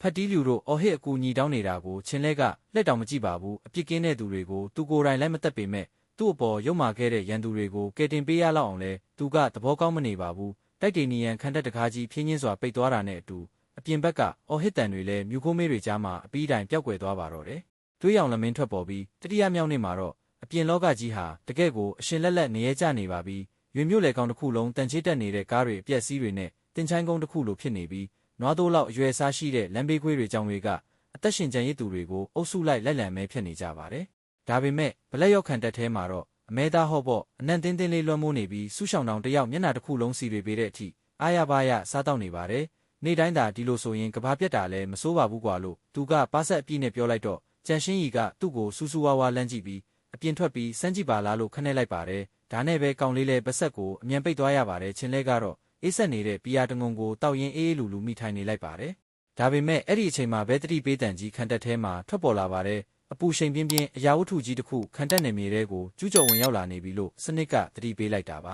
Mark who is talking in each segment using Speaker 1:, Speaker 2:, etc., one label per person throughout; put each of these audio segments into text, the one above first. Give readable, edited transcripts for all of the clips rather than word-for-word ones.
Speaker 1: တ်တီးလူတို့အော်ဟစ်အကူအညီတောင်းနေတာကိုချင်းလဲကလက်တောင်မကြည့်ပါဘူးအပြစ်ကင်းတဲ့သူတွေကိုသူကိုယ်တိုင်လိုက်မသက်ပေမဲ့သူ့အပေါ်ရုံမာခဲ့တဲ့ရန်သူတွေကိုကယ်တင်ပေးရလောက်အောင်လဲသူကသဘောကောင်းမနေပါဘူးတိုက်တေနီယန်ခန္ဓာတကားကြီးဖြင်းချင်းစွာပိတ်သွားတာနဲ့အတူအပြင်ဘက်ကအော်ဟစ်တန်တွေလည်းမြူခိုးမေးတွေကြားမှာအပီးတိုင်ပျောက်ကွယ်သွားပါတော့တယ်တွေးရောင်လမင်းထွက်ပေါ်ပြီးတတိယမြောက်နေ့မှာတော့အပြင်လောကကြီးဟာတကယ့်ကိုအရှင်လက်လက်နေရကြနေပါပြီရွေမြို့လေကောင်တစ်ခုလုံးတန်ချေးတက်နေတဲ့ကားတွေအပြက်စီးတွေနဲ့တင်ချိုင်းကုန်းတစ်ခုလိုဖြစ်နေပြီးနွားသိုးလောက်အရွယ်စားရှိတဲ့လမ်းဘေးခွေးတွေကြောင်တွေကအသက်ရှင်ကျန်ရစ်သူတွေကိုအုပ်စုလိုက်လက်လံမဲဖြစ်နေကြပါတယ်ဒါပေမဲ့ဗလက်ရောက်ခံတက်ထဲမှာတော့အမဲသားဟော့ပေါ့အနံ့တင်းတင်းလေးလွှမ်းမိုးနေပြီးဆူရှောင်းတောင်တယောက်မျက်နှာတစ်ခုလုံးစီတွေပေးတဲ့အထိအားရပါရစားတော့နေပါတယ်နေ့တိုင်းသာဒီလိုဆိုရင်ကဘာပြက်တာလည်းမစိုးပါဘူးကွာလို့သူကပါဆက်အပြည့်နဲ့ပြောလိုက်တော့ကြံရှင်းရီကသူ့ကိုစူးစူးဝါးဝါလန့်ကြည့်ပြီးအပြင်ထွက်ပြီးစမ်းကြည့်ပါလားလို့ခနဲ့လိုက်ပါတယ်ဒါနဲ့ပဲကောင်လေးလည်းပါဆက်ကိုအမြန်ပိတ်သွားရပါတယ်ချင်းလဲကတော့အေးဆက်နေတဲ့ပီယာတငုံကိုတောက်ရင်အေးအေးလူလူမိထိုင်နေလိုက်ပါတယ်ဒါပေမဲ့အဲ့ဒီအချိန်မှာပဲတတိပေးတန်ကြီးခံတက်ထဲမှာထွက်ပေါ်လာပါတယ်အပူရှိန်ပြင်းပြင်းအရာဝတ္ထုကြီးတစ်ခုခံတက်နေမြေတဲကိုကျူးကျော်ဝင်ရောက်လာနေပြီလို့စနစ်ကတတိပေးလိုက်တာပါ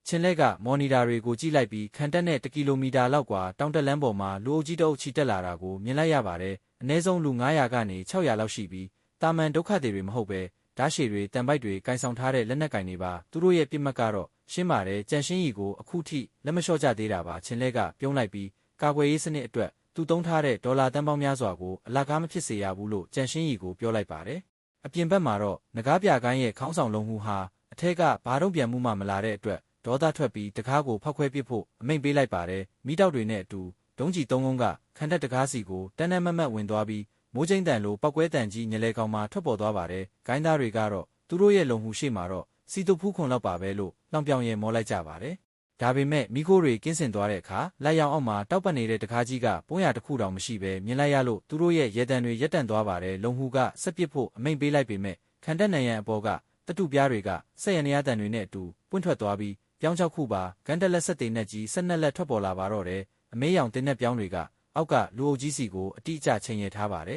Speaker 1: ချင်းလဲကမော်နီတာတွေကိုကြည့်လိုက်ပြီးခံတက်နဲ့1 ကီလိုမီတာလောက်ကွာတောင်တက်လမ်းပေါ်မှာလူအုပ်ကြီးတအုပ်ချီတက်လာတာကိုမြင်လိုက်ရပါတယ်အနည်းဆုံးလူ900ကနေ600လောက်ရှိပြီးတာမန်ဒုက္ခတွေတွေမဟုတ်ပဲဓာတ်ရှည်တွေတန်ပိုက်တွေကင်ဆောင်ထားတဲ့လက်နက်ကင်တွေပါသူတို့ရဲ့ပြစ်မှတ်ကတော့ရှင်းပါတယ်ကြံရှင်းရီကိုအခုထိလက်မလျှော့ကြသေးတာပါချင်းလဲကပြုံးလိုက်ပြီးကာကွယ်ရေးစနစ်အတွက်သူသုံးထားတဲ့ဒေါ်လာတန်ပေါင်းများစွာကိုအလကားမဖြစ်စေရဘူးလို့ကြံရှင်းရီကိုပြောလိုက်ပါတယ်အပြင်ဘက်မှာတော့ငကားပြကိုင်းရဲ့ခေါင်းဆောင်လုံးမှုဟာအထက်ကဘာတော့ပြန်မှုမှမလာတဲ့အတွက်ဒေါသထွက်ပြီးတကားကိုဖောက်ခွဲပစ်ဖို့အမိန့်ပေးလိုက်ပါတယ်မိတောက်တွေနဲ့အတူဒုံးကြီး3လုံးကခန္ဓာတကားစီကိုတန်းတန်းမတ်မတ်ဝင်သွားပြီးမိုးကျင်းတန်လိုပောက်ကွဲတန်ကြီးညလဲကောင်မှထွက်ပေါ်သွားပါတယ်ဂိုင်းသားတွေကတော့သူတို့ရဲ့လုံမှုရှိမှာတော့စီတုဖူးခွန်လောက်ပါပဲလို့လောင်ပြောင်ရဲမောလိုက်ကြပါတယ်ဒါပေမဲ့မိခိုးတွေကင်းစင်သွားတဲ့အခါလက်ရောင်အောက်မှာတောက်ပတ်နေတဲ့တကားကြီးကပုံရတစ်ခုတောင်မရှိပဲမြင်လိုက်ရလို့သူတို့ရဲ့ရဲတံတွေရက်တန့်သွားပါတယ်လုံမှုကဆက်ပစ်ဖို့အမိန့်ပေးလိုက်ပေမဲ့ခံတက်နံရံအပေါ်ကတတုပြားတွေကဆက်ရနရတန်တွေနဲ့အတူပွင့်ထွက်သွားပြီးပြောင်းချောက်ခုပါဂန်တက်လက်ဆက်တွေနဲ့ကြီး12လက်ထွက်ပေါ်လာပါတော့တယ်အမေးရောင်တင်းနဲ့ပြောင်းတွေကအောက်ကလူအုပ်ကြီးစီကိုအတိအကျချိန်ရထားပါတယ်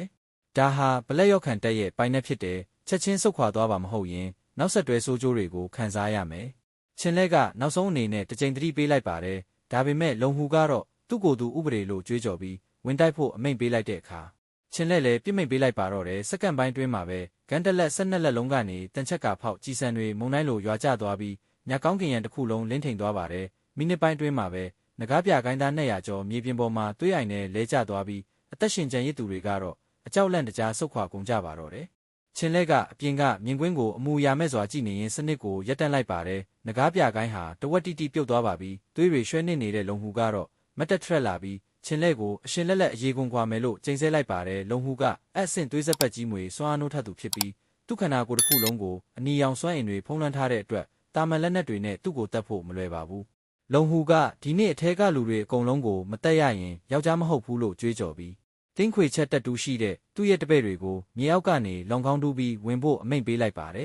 Speaker 1: ဒါဟာဘလက်ရောက်ခံတက်ရဲ့ပိုင်နဲ့ဖြစ်တယ်ချက်ချင်းဆုတ်ခွာသွားပါမဟုတ်ရင်နောက်ဆက်တွဲဆိုးကျိုးတွေကိုခံစားရမယ်ချင်းလဲကနောက်ဆုံးအနေနဲ့တစ်ချိန်သတိပေးလိုက်ပါတယ်ဒါပေမဲ့လုံဟူကတော့သူ့ကိုယ်သူဥပဒေလို့ကြွေးကြော်ပြီးဝင်တိုက်ဖို့အမိန့်ပေးလိုက်တဲ့အခါချင်းလဲလည်းပြစ်မိတ်ပေးလိုက်ပါတော့တယ်စက္ကန့်ပိုင်းတွင်းမှာပဲဂန်တက်လက်12လက်လုံးကနေတန်ချက်ကဖောက်ကြီးစံတွေမုံတိုင်းလိုရွာကျသွားပြီးညကောင်းကင်ရံတစ်ခုလုံးလင်းထိန်သွားပါတယ်မိနစ်ပိုင်းတွင်းမှာပဲငကားပြကိုင်းသား200ကျော်မြေပြင်ပေါ်မှာသွေးအိုင်နဲ့လဲကျသွားပြီးအသက်ရှင်ကျန်ရစ်သူတွေကတော့အကြောက်လန့်တကြားဆုတ်ခွာကုန်ကြပါတော့တယ်ချင်းလဲကအပြင်ကမြင်ကွင်းကိုအမူအရာမဲ့စွာကြည့်နေရင်စနစ်ကိုရက်တန့်လိုက်ပါတယ်ငကားပြကိုင်းဟာတဝက်တိတိပြုတ်သွားပါပြီသွေးတွေရွှဲနစ်နေတဲ့လုံဟူကတော့မတ်တက်ထရက်လာပြီးချင်းလဲကိုအရှင်လက်လက်အေးကွန်ခွာမယ်လို့ချိန်ဆလိုက်ပါတယ်လုံဟူကအဆင့်သွေးဆက်ပတ်ကြီးမွေစွမ်းအားနိုးထပ်သူဖြစ်ပြီးသူ့ခန္ဓာကိုယ်တစ်ခုလုံးကိုအနီရောင်စွမ်းအင်တွေဖုံးလွှမ်းထားတဲ့အတွက်တာမန်လက်နက်တွေနဲ့သူ့ကိုတတ်ဖို့မလွယ်ပါဘူးလုံဟူကဒီနေ့အထဲကလူတွေအကုန်လုံးကိုမတက်ရရင်ယောက်ျားမဟုတ်ဘူးလို့ကြွေးကြော်ပြီးတင်းခွေချက်တက်တူးရှိတဲ့သူ့ရဲ့တပည့်တွေကိုမြေအောက်ကနေလောင်ကောင်းတူးပြီးဝင်ဖို့အမိန့်ပေးလိုက်ပါတယ်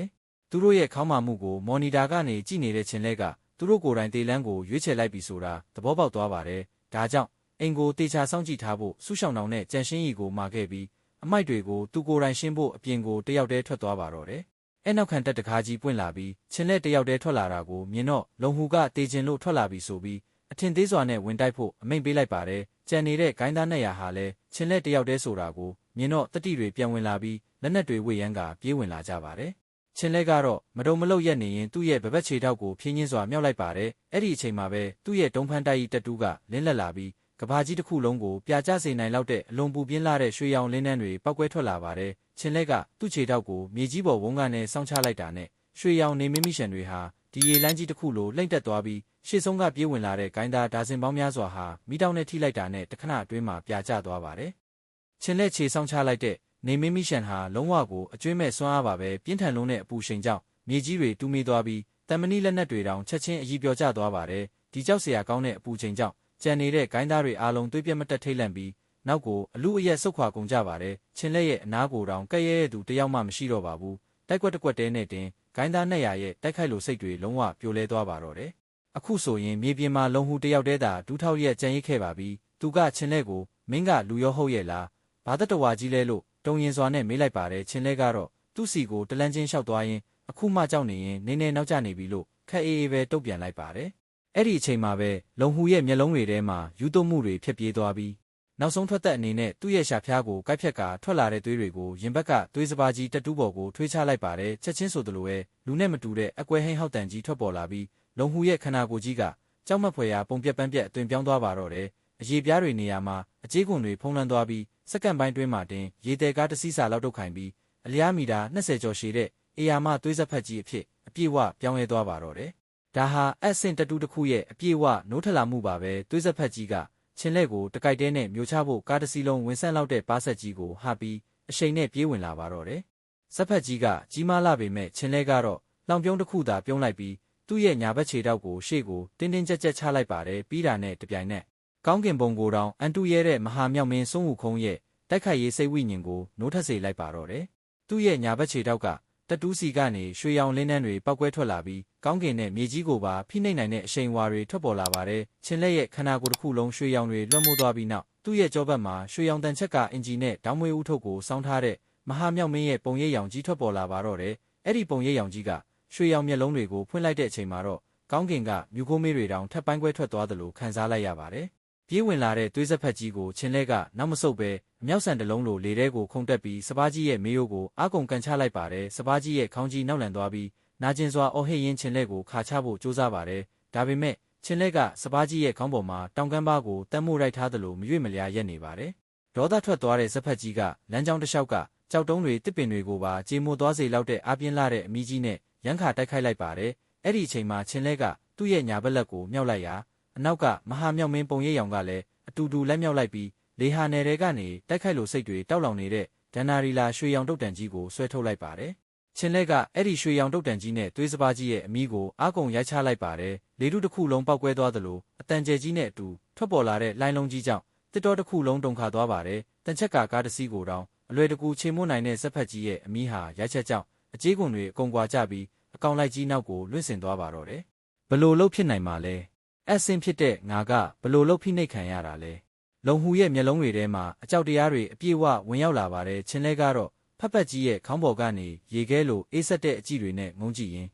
Speaker 1: သူတို့ရဲ့ခေါင်းမာမှုကိုမော်နီတာကနေကြည့်နေတဲ့ချင်းလဲကသူတို့ကိုယ်တိုင်တေးလန်းကိုရွေးချယ်လိုက်ပြီဆိုတာသဘောပေါက်သွားပါတယ်ဒါကြောင့်အိမ်ကိုတေချာစောင့်ကြည့်ထားဖို့ဆူရှောင်းတောင်နဲ့ကြံရှင်းရီကိုမှာခဲ့ပြီးအမိုက်တွေကိုသူကိုယ်တိုင်ရှင်းဖို့အပြင်ကိုတယောက်တည်းထွက်သွားပါတော့တယ်အဲ့နောက်ခံတက်တကားကြီးပွင့်လာပြီးချင်းလဲတယောက်တည်းထွက်လာတာကိုမြင်တော့လုံဟူကတေချင်လို့ထွက်လာပြီဆိုပြီးအထင်သေးစွာနဲ့ဝင်တိုက်ဖို့အမိန့်ပေးလိုက်ပါတယ်ကြံနေတဲ့ဂိုင်းသား200ဟာလဲချင်းလဲတယောက်တည်းဆိုတာကိုမြင်တော့တတိတွေပြန်ဝင်လာပြီးလက်နက်တွေဝေရမ်းကပြေးဝင်လာကြပါတယ်ချင်းလဲကတော့မတုံမလုတ်ရက်နေရင်သူ့ရဲ့ဗပတ်ခြေထောက်ကိုဖြင်းချင်းစွာမြောက်လိုက်ပါတယ်အဲ့ဒီအချိန်မှာပဲသူ့ရဲ့ဒုံဖန်တိုက်တက်တူးကလင်းလက်လာပြီးကဘာကြီးတစ်ခုလုံးကိုပြာကျစေနိုင်လောက်တဲ့အလွန်ပူပြင်းလာတဲ့ရွှေရောင်လင်းနှန်းတွေပောက်ကွဲထွက်လာပါတယ်ချင်းလဲကသူ့ခြေထောက်ကိုမြေကြီးပေါ်ဝန်းကနေစောင့်ချလိုက်တာနဲ့ရွှေရောင်နေမင်းမိရှင်တွေဟာဒီရေလမ်းကြီးတစ်ခုလိုလှိမ့်တက်သွားပြီးရှေ့ဆုံးကပြေးဝင်လာတဲ့ဂိုင်းသားဒါဇင်ပေါင်းများစွာဟာမိတောင်နဲ့ထိလိုက်တာနဲ့တခဏအတွင်းမှာပြာကျသွားပါတယ်ချင်းလဲခြေဆောင်ချလိုက်တဲ့နေမင်းမိရှင်ဟာလုံးဝကိုအကျွင်းမဲ့စွမ်းအားပါပဲပြင်းထန်လုံးတဲ့အပူရှိန်ကြောင့်မြေကြီးတွေတူးမေးသွားပြီးတံမဏိလက်နက်တွေတောင်ချက်ချင်းအကြီးပြောကျသွားပါတယ်ဒီကြောက်စရာကောင်းတဲ့အပူချိန်ကြောင့်ကြံနေတဲ့ဂိုင်းသားတွေအားလုံးသွေးပြက်မတက်ထိတ်လန့်ပြီးနောက်ကိုအလူအယက်ဆုတ်ခွာကုန်ကြပါတယ်ချင်းလဲရဲ့အနားကိုတောင်ကဲ့ရဲ့သူတယောက်မှမရှိတော့ပါဘူးတိုက်ကွက်တစ်ကွက်တဲနဲ့တင်ဂိုင်းသား200ရဲ့တိုက်ခိုက်လို့စိတ်တွေလုံးဝပြိုလဲသွားပါတော့တယ်အခုဆိုရင်မြေပြင်မှာလုံဟူတယောက်တည်းသာဒူးထောက်ရက်ကြံရစ်ခဲ့ပါပြီသူကချင်းလဲကိုမင်းကလူရောဟုတ်ရဲ့လားဘာတတဝါကြီးလဲလို့တုံရင်စွာနဲ့မေးလိုက်ပါတယ်ချင်းလဲကတော့သူ့စီကိုတလန်းချင်းလျှောက်သွားရင်အခုမှကြောက်နေရင်နင်းနေနောက်ကျနေပြီလို့ခက်အေးအေးပဲတုတ်ပြန်လိုက်ပါတယ်အဲ့ဒီအချိန်မှာပဲလုံဟူရဲ့မျက်လုံးတွေထဲမှာယူသွမှုတွေဖြစ်ပြေးသွားပြီး နောက်ဆုံးထွက်သက်အနေနဲ့သူ့ရဲ့ရှာဖျားကိုကိုက်ဖြတ်ကာထွက်လာတဲ့သွေးတွေကိုရင်ဘက်ကသွေးစပါးကြီးတက်တူးပေါ်ကိုထွေးချလိုက်ပါတယ်ချက်ချင်းဆိုသလိုပဲလူနဲ့မတူတဲ့အကွဲဟိန်းဟောက်တန်ကြီးထွက်ပေါ်လာပြီးလုံဟူရဲ့ခန္ဓာကိုယ်ကြီးကကြောက်မက်ဖွယ်ရာပုံပြက်ပန်းပြက်အသွင်ပြောင်းသွားပါတော့တယ်အရေပြားတွေနေရာမှာအကြေးခွန်တွေဖုံးလွှမ်းသွားပြီးစက္ကန့်ပိုင်းတွင်းမှာတင်ရေတဲကားတစ်စီးစာလောက်တုတ်ခိုင်ပြီးအလျားမီတာ20ကျော်ရှည်တဲ့အေယာမသွေးဆက်ဖက်ကြီးအဖြစ်အပြည့်ဝပြောင်းလဲသွားပါတော့တယ်ဒါဟာအဆင့်တတူးတစ်ခုရဲ့အပြည့်ဝနိုးထလာမှုပါပဲသွေးဆက်ဖက်ကြီးကချင်းလက်ကိုတကိုက်တဲနဲ့မျိုးချဖို့ကားတစ်စီးလုံးဝင်ဆန့်လောက်တဲ့ပါဆက်ကြီးကိုဟာပြီးအရှိန်နဲ့ပြေးဝင်လာပါတော့တယ်။စက်ဖက်ကြီးကကြီးမားလာပေမဲ့ချင်းလဲကတော့လောင်ပြုံးတစ်ခုသာပြုံးလိုက်ပြီးသူ့ရဲ့ညာဘက်ခြေထောက်ကိုရှေ့ကိုတင်းတင်းကြပ်ကြပ်ချလိုက်ပါတယ်ပြီးတာနဲ့တပြိုင်နက်ကောင်းကင်ဘုံကိုတောင်အန်တူရဲတဲ့မဟာမြောက်မင်းစွန့်ဝူခုံးရဲ့တိုက်ခိုက်ရေးစိတ်ဝိညာဉ်ကိုနိုးထက်စေလိုက်ပါတော့တယ်။သူ့ရဲ့ညာဘက်ခြေထောက်ကတတူးစီကနေရွှေရောင်လင်းနှန်းတွေပောက်ကွဲထွက်လာပြီးကောင်းကင်နဲ့မြေကြီးကိုပါဖိနှိပ်နိုင်တဲ့အရှိန်အဝါတွေထွက်ပေါ်လာပါတယ်။ချင်းလက်ရဲ့ခန္ဓာကိုယ်တစ်ခုလုံးရွှေရောင်တွေလွှမ်းမိုးသွားပြီးနောက်သူ့ရဲ့ကြောဘက်မှာရွှေရောင်တန်ချက်ကအင်ဂျီနဲ့ဒေါင်းမွေးဦးထုတ်ကိုစောင်းထားတဲ့မဟာမြောက်မင်းရဲ့ပုံရိပ်ရောင်ကြီးထွက်ပေါ်လာပါတော့တယ်။အဲ့ဒီပုံရိပ်ရောင်ကြီးကရွှေရောင်မျက်လုံးတွေကိုဖွင့်လိုက်တဲ့အချိန်မှာတော့ကောင်းကင်ကမြူခိုးမေးတွေတောင်ထပ်ပိုင်းကွဲထွက်သွားသလိုခံစားလိုက်ရပါတယ်။ပြေးဝင်လာတဲ့သွေးဆက်ဖက်ကြီးကိုချင်းလက်ကနောက်မဆုတ်ပဲအမြောက်ဆန်တလုံးလိုလေထဲကိုခုန်တက်ပြီးစပားကြီးရဲ့မေးရိုးကိုအာကုန်ကန်ချလိုက်ပါတယ်။စပားကြီးရဲ့ခေါင်းကြီးနောက်လန်သွားပြီးနာကျင်စွာအော်ဟစ်ရင်းချင်းလက်ကိုခါချဖို့ကြိုးစားပါတယ်။ဒါပေမဲ့ချင်းလက်ကစပားကြီးရဲ့ခေါင်းပေါ်မှာတောင်ကမ်းပါးကိုတန်းမို့လိုက်ထားသလိုမရွေ့မလျားရက်နေပါတယ်။ဒေါသထွက်သွားတဲ့စက်ဖက်ကြီးကလမ်းကြောင်းတစ်လျှောက်ကကြောက်တုံးတွေတစ်ပင်တွေကိုပါကြေမိုသွားစေလောက်တဲ့အပြင်းလာတဲ့အမီးကြီးနဲ့ရန်ခါတိုက်ခိုက်လိုက်ပါတယ်။အဲ့ဒီအချိန်မှာချင်းလက်ကသူ့ရဲ့ညာဘက်လက်ကိုမြောက်လိုက်ရာအနောက်ကမဟာမြောက်မင်းပုံရိပ်ရောင်ကလည်းအတူတူလက်မြောက်လိုက်ပြီးလေဟာနယ်တွေကနေတိုက်ခိုက်လို့စိတ်တွေတောက်လောင်နေတဲ့ဒန်နာရီလာရွှေရောင်တုတ်တန်ကြီးကိုဆွဲထုတ်လိုက်ပါတယ်။ချင်းလက်ကအဲ့ဒီရွှေရောင်တုတ်တန်ကြီးနဲ့သွေးစပါးကြီးရဲ့အမီးကိုအာကုန်ရိုက်ချလိုက်ပါတယ်။လေထုတစ်ခုလုံးပောက်ကွဲသွားသလိုအတန်ကျဲကြီးနဲ့အတူထွက်ပေါ်လာတဲ့လှိုင်းလုံးကြီးကြောင့်တစ်တော်တစ်ခုလုံးတုန်ခါသွားပါတယ်။တန်ချက်ကားတစ်စီးကိုတောင်အလွယ်တကူချေမွတ်နိုင်တဲ့စက်ဖက်ကြီးရဲ့အမီးဟာရိုက်ချက်ကြောင့်အကြေးခွန်တွေအကုန်ကွာကျပြီးအကောင်လိုက်ကြီးနောက်ကိုလွင့်စင်သွားပါတော့တယ်။ဘလို့လှုပ်ဖြစ်နိုင်မှာလဲ။အဆင်ဖြစ်တဲ့ငါကဘလို့လှုပ်ဖိနှိပ်ခံရတာလဲ။လုံဟူရဲ့မျက်လုံးတွေထဲမှာအကြောက်တရားတွေအပြည့်အဝဝင်ရောက်လာပါတယ်ချင်းလဲကတော့ဖက်ဖက်ကြီးရဲ့ခေါင်းပေါ်ကနေရေခဲလိုအေးဆက်တဲ့အကြည့်တွေနဲ့ငုံကြည့်ရင်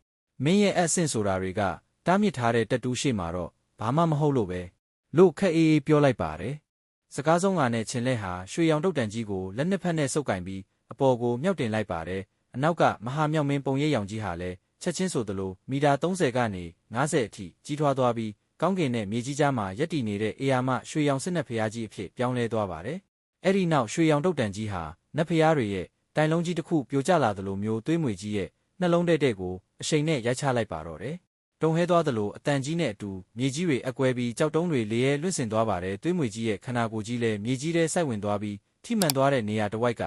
Speaker 1: မင်းရဲ့အဆင့်ဆိုတာတွေကတားမြစ်ထားတဲ့တက်တူးရှိမှာတော့ဘာမှမဟုတ်လို့ပဲလို့ခက်အေးအေးပြောလိုက်ပါတယ်စကားဆုံးကနဲ့ချင်းလဲဟာရွှေရောင်တုတ်တန်ကြီးကိုလက်နှစ်ဖက်နဲ့စုပ်ကင်ပြီးအပေါ်ကိုမြောက်တင်လိုက်ပါတယ်အနောက်ကမဟာမြောက်မင်းပုံရိပ်ရောင်ကြီးဟာလည်းချက်ချင်းဆိုသလိုမီတာ30ကနေ50အထိကြီးထွားသွားပြီးကောင်းကင်နဲ့မြေကြီးကြားမှာရက်တည်နေတဲ့အေယာမရွှေရောင်စစ်နက်ဖျားကြီးအဖြစ်ပြောင်းလဲသွားပါတယ်။အဲ့ဒီနောက်ရွှေရောင်တုတ်တန်ကြီးဟာနက်ဖျားတွေရဲ့တိုင်လုံးကြီးတစ်ခုပြိုကျလာသလိုမျိုးသွေးမွေကြီးရဲ့နှလုံးတဲ့တဲ့ကိုအရှိန်နဲ့ရိုက်ချလိုက်ပါတော့တယ်။တုံဟဲသွားသလိုအတန်ကြီးနဲ့အတူမြေကြီးတွေအကွဲပြီးကြောက်တုံးတွေလေရဲလွင့်စင်သွားပါတယ်။သွေးမွေကြီးရဲ့ခန္ဓာကိုယ်ကြီးလည်းမြေကြီးထဲစိုက်ဝင်သွားပြီးထိမှန်သွားတဲ့နေရာတစ်ဝိုက်ကအ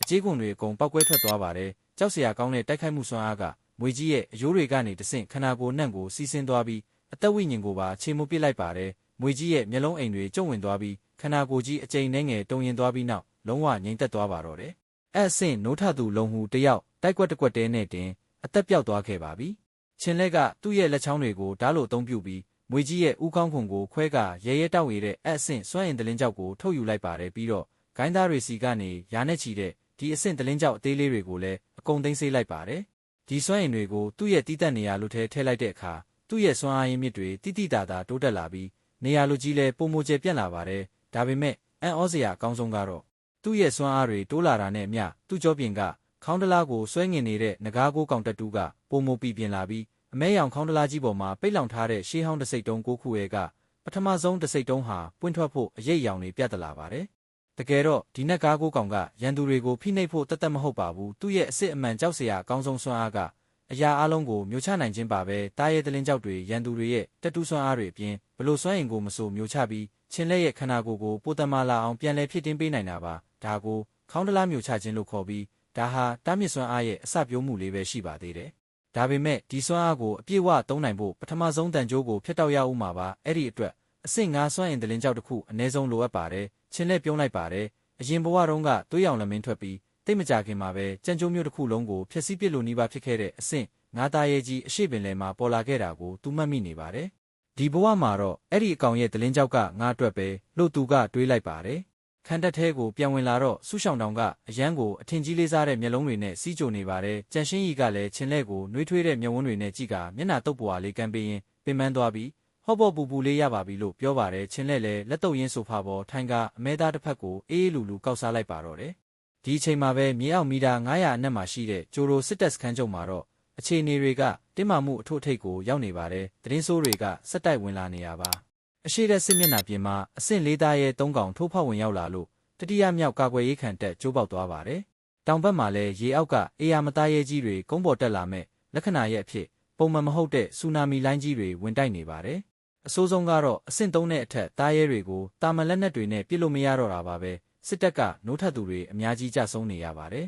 Speaker 1: ကြေးခွန်တွေအကုန်ပောက်ကွဲထွက်သွားပါတယ်။ကြောက်စရာကောင်းတဲ့တိုက်ခိုက်မှုစွမ်းအားကမွေကြီးရဲ့အရိုးတွေကနေတဆင့်ခန္ဓာကိုယ်နှံ့ကိုစီးဆင်းသွားပြီးအသက်ဝိညာဉ်ကိုပါချေမှုပစ်လိုက်ပါတယ်။မွေကြီးရဲ့မျက်လုံးအိမ်တွေကျုံဝင်သွားပြီးခန္ဓာကိုယ်ကြီးအကျိန်နှဲငယ်တုံရင်သွားပြီးနောက်လုံးဝငြိမ်သက်သွားပါတော့တယ်။အဲ့အဆင့်နိုးထသူလုံဟူတယောက်တိုက်ကွက်တစ်ကွက်တဲနဲ့တင်အသက်ပြောက်သွားခဲ့ပါပြီ။ချင်းလက်ကသူ့ရဲ့လက်ချောင်းတွေကိုဓာတ်လိုအသုံးပြုပြီးမွေကြီးရဲ့ဥကောင်းခွန်ကိုခွဲကရဲရဲတောက်ရတဲ့အဆင့်စွန့်ရင်တလင်းကြောက်ကိုထုတ်ယူလိုက်ပါတယ်ပြီးတော့ဂိုင်းသားတွေစီကနေရာနဲ့ချီတဲ့ဒီအဆင့်တလင်းကြောက်အသေးလေးတွေကိုလည်းအကုန်သိမ်းဆေးလိုက်ပါတယ်။ဒီစွန့်ရင်တွေကိုသူ့ရဲ့တီးတက်နေရာလိုထဲထည့်လိုက်တဲ့အခါသူ့ရဲ့စွမ်းအားရင်းမြစ်တွေတိတိတသာတိုးတက်လာပြီးနေရာလူကြီးလည်းပုံမိုကျပြန့်လာပါတယ်။ဒါပေမဲ့အံ့ဩစရာအကောင်းဆုံးကတော့သူ့ရဲ့စွမ်းအားတွေတိုးလာတာနဲ့အမျှသူ့ကြောပြင်ကခေါင်းတလားကိုဆွဲငင်နေတဲ့ငကားကိုကောင်တက်တူးကပုံမိုပီပြင်လာပြီးအမဲရောင်ခေါင်းတလားကြီးပေါ်မှာပိတ်လောင်ထားတဲ့ရှေးဟောင်းတစိတ်တုံးကိုခုရဲကပထမဆုံးတစိတ်တုံးဟာပွင့်ထွက်ဖို့အရေးရောင်တွေပြတ်တလာပါတယ်။တကယ်တော့ဒီနက်ကားကိုကောင်ကရန်သူတွေကိုဖိနှိပ်ဖို့တသက်မဟုတ်ပါဘူး။သူ့ရဲ့အစ်စ်အမှန်ကြောက်စရာအကောင်းဆုံးစွမ်းအားကအရာအလုံးကိုမျိုးချနိုင်ခြင်းပါပဲတားရဲတလင်းကြောက်တွေရန်သူတွေရဲ့တက်တူးစွမ်းအားတွေအပြင်ဘလို့စွမ်းရင်ကိုမဆိုမျိုးချပြီးချင်းလက်ရဲ့ခန္ဓာကိုယ်ကိုပိုတမလာအောင်ပြန်လဲဖြစ်တင်းပေးနိုင်တာပါဒါကိုခေါင်းတလားမျိုးချခြင်းလို့ခေါ်ပြီးဒါဟာတားမြစ်စွမ်းအားရဲ့အစပြိုးမှုလေးပဲရှိပါသေးတယ်ဒါပေမဲ့ဒီစွမ်းအားကိုအပြည့်အဝသုံးနိုင်ဖို့ပထမဆုံးတန်ကြိုးကိုဖျက်တောက်ရဦးမှာပါအဲ့ဒီအတွက်အဆင့်9စွမ်းရင်တလင်းကြောက်တစ်ခုအနည်းဆုံးလိုအပ်ပါတယ်ချင်းလက်ပြုံးလိုက်ပါတယ်အရင်ဘဝတုန်းကသွေးရောင်လမင်းထွက်ပြီးတိတ်မကြခင်မှာပဲကြံကြိုးမျိုးတစ်ခုလုံးကိုဖျက်ဆီးပစ်လို့နှီးပါဖြစ်ခဲ့တဲ့အဆင့်ငါသားရဲ့ကြီးအရှိပင်လယ်မှာပေါ်လာခဲ့တာကိုသူမှတ်မိနေပါတယ်ဒီဘဝမှာတော့အဲ့ဒီအကောင်ရဲ့တလင်းကြောက်ကငါအတွက်ပဲလို့သူကတွေးလိုက်ပါတယ်ခန်းတက်သေးကိုပြန်ဝင်လာတော့ဆူရှောင်းတောင်ကအရန်ကိုအထင်ကြီးလေးစားတဲ့မျက်လုံးတွေနဲ့စီးကြိုနေပါတယ်ကြံရှင်းရီကလည်းချင်းလဲကိုနှွေးထွေးတဲ့မျက်ဝန်းတွေနဲ့ကြည့်ကမျက်နှာတုပ်ပွားလေးကမ်းပေးရင်ပင်ပန်းသွားပြီး ဟော့ပေါ့ပူပူလေးရပါပြီလို့ပြောပါတယ်ချင်းလဲလဲလက်တော့ရင်းဆိုဖာပေါ်ထိုင်ကအမဲသားတစ်ဖက်ကိုအေးအေးလူလူကောက်စားလိုက်ပါတော့တယ်ဒီအချိန်မှာပဲမြေအောက်မီတာ900အနက်မှာရှိတဲ့ဂျိုရိုစစ်တပ်စခန်းချုပ်မှာတော့အခြေအနေတွေကတင်းမာမှုအထွတ်အထိပ်ကိုရောက်နေပါတယ်သတင်းဆိုးတွေကစက်တိုက်ဝင်လာနေရပါအရှိတဲ့စစ်မျက်နှာပြင်မှာအဆင့်၄သားရဲ့၃កောင်ထိုးဖောက်ဝင်ရောက်လာလို့တတိယမြောက်ကာကွယ်ရေးခံတပ်ကျိုးပေါက်သွားပါတယ်တောင်ဘက်မှာလည်းရေအောက်ကအေယာမသားရဲကြီးတွေကုန်းပေါ်တက်လာမဲ့လက္ခဏာရဲ့အဖြစ်ပုံမှန်မဟုတ်တဲ့ဆူနာမီလိုင်းကြီးတွေဝင်တိုက်နေပါတယ်အဆိုးဆုံးကတော့အဆင့်3နဲ့အထက်သားရဲတွေကိုတာမန်လက်နက်တွေနဲ့ပစ်လို့မရတော့တာပါပဲစစ်တပ်ကနိုးထပ်သူတွေအများကြီးကြဆုံးနေရပါတယ်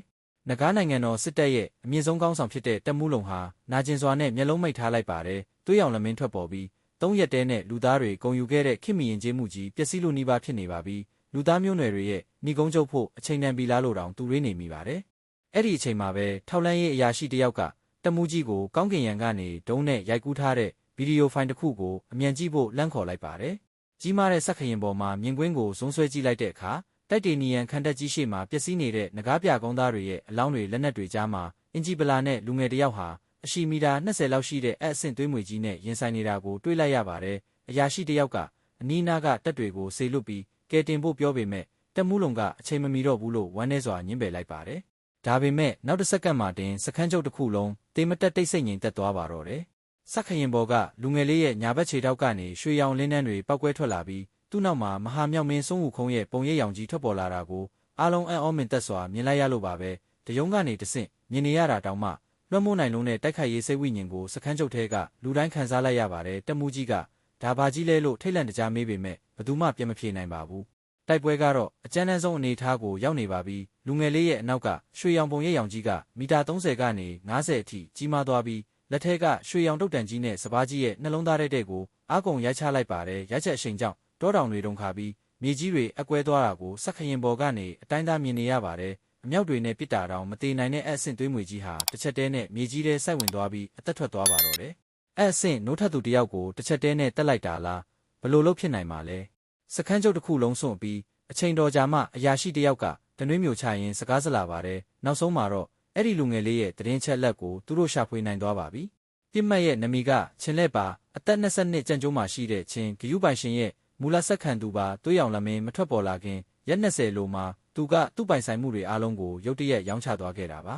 Speaker 1: နဂါးနိုင်ငံတော်စစ်တပ်ရဲ့အမြင့်ဆုံးကောင်းဆောင်ဖြစ်တဲ့တပ်မှုလုံဟာနာကျင်စွာနဲ့မျက်လုံးမိတ်ထားလိုက်ပါတယ်သွေးရောင်လမင်းထွက်ပေါ်ပြီး3ရက်တည်းနဲ့လူသားတွေဂုံယူခဲ့တဲ့ခင်မီရင်ကျေးမှုကြီးပျက်စီးလို့နှီးပါဖြစ်နေပါပြီလူသားမျိုးနွယ်တွေရဲ့ဏီကုန်းချုပ်ဖို့အချိန်တန်ပြီလားလို့တောင်သူတွေးနေမိပါတယ်အဲ့ဒီအချိန်မှာပဲထောက်လန်းရေးအရာရှိတယောက်ကတမှုကြီးကိုကောင်းကင်ယံကနေဒုံးနဲ့ရိုက်ကူးထားတဲ့ဗီဒီယိုဖိုင်တစ်ခုကိုအမြန်ကြည့်ဖို့လှမ်းခေါ်လိုက်ပါတယ်ကြီးမားတဲ့စက်ခရင်ပေါ်မှာမြင်ကွင်းကိုဇုံးဆွဲကြည့်လိုက်တဲ့အခါတိုက်တေနီယန်ခန္ဓာကြီးရှိမှပျက်စီးနေတဲ့နဂါးပြကုန်းသားတွေရဲ့အလောင်းတွေလက်နက်တွေကြားမှာအင်ဂျီပလာနဲ့လူငယ်တယောက်ဟာအရှိမီတာ20လောက်ရှိတဲ့အဆင့်သွေးမွေကြီးနဲ့ရင်ဆိုင်နေတာကိုတွေ့လိုက်ရပါတယ်အရာရှိတယောက်ကအနီးနားကတပ်တွေကိုဆေလွတ်ပြီးကဲတင်ဖို့ပြောပေမဲ့တက်မှုလုံကအချိန်မမီတော့ဘူးလို့ဝမ်းနည်းစွာညှင်းပယ်လိုက်ပါတယ်ဒါပေမဲ့နောက်တစ်စက္ကန့်မှတင်စခန်းချုပ်တစ်ခုလုံးတေမတက်တိတ်ဆိတ်ငြိမ်သက်သွားပါတော့တယ်စက်ခရင်ဘော်ကလူငယ်လေးရဲ့ညာဘက်ခြေထောက်ကနေရွှေရောင်လင်းနှန်းတွေပောက်ကွဲထွက်လာပြီးသူ့နောက်မှာမဟာမြောက်မင်းစွန်းဝူခုံးရဲ့ပုံရိပ်ရောင်ကြီးထွက်ပေါ်လာတာကိုအားလုံးအံ့ဩမင်သက်စွာမြင်လိုက်ရလို့ပါပဲတယုံကနေတဆင့်မြင်နေရတာတောင်မှလွှမ်းမိုးနိုင်လုံးနဲ့တိုက်ခိုက်ရေးစိတ်ဝိညာဉ်ကိုစခန်းချုပ်ထဲကလူတိုင်းခံစားလိုက်ရပါတယ်တက်မှုကြီးကဒါဘာကြီးလဲလို့ထိတ်လန့်တကြားမေးပေမဲ့ဘယ်သူမှပြန်မဖြေနိုင်ပါဘူးတိုက်ပွဲကတော့အကြမ်းတမ်းဆုံးအနေအထားကိုရောက်နေပါပြီလူငယ်လေးရဲ့အနောက်ကရွှေရောင်ပုံရိပ်ရောင်ကြီးကမီတာ30ကနေ50အထိကြီးမားသွားပြီးလက်ထဲကရွှေရောင်တုတ်တန်ကြီးနဲ့စပားကြီးရဲ့နှလုံးသားတဲ့ကိုအားကုန်ရိုက်ချလိုက်ပါတယ်ရိုက်ချက်အရှိန်ကြောင့်တောတောင်တွေတုန်ခါပြီးမြေကြီးတွေအကွဲသွားတာကိုစက်ခရင်ပေါ်ကနေအတိုင်းသားမြင်နေရပါတယ်အမြောက်တွေနဲ့ပစ်တာတောင်မသေးနိုင်တဲ့အဆင့်သွေးမွေကြီးဟာတစ်ချက်တည်းနဲ့မြေကြီးထဲစိုက်ဝင်သွားပြီးအသက်ထွက်သွားပါတော့တယ်အဆင့်နိုးထပ်သူတယောက်ကိုတစ်ချက်တည်းနဲ့တက်လိုက်တာလားဘလို့လို့ဖြစ်နိုင်မှာလဲစခန်းချုပ်တစ်ခုလုံးစွန့်ပြီးအချိန်တော်ကြာမှအရာရှိတယောက်ကတနွေးမျိုးချရင်စကားစလာပါတယ်နောက်ဆုံးမှာတော့အဲ့ဒီလူငယ်လေးရဲ့တရင်ချက်လက်ကိုသူတို့ရှာဖွေနိုင်သွားပါပြီပြစ်မှတ်ရဲ့နမီကချင်းလက်ပါအသက်22ကြံကျိုးမှရှိတဲ့ချင်းဂယူးပိုင်ရှင်ရဲ့မူလဆက်ခံသူပါသွေးရောင်လမင်းမထွက်ပေါ်လာခင်ရက်20လိုမှာသူကသူ့ပိုင်ဆိုင်မှုတွေအားလုံးကိုရုတ်တရက်ရောင်းချသွားခဲ့တာပါ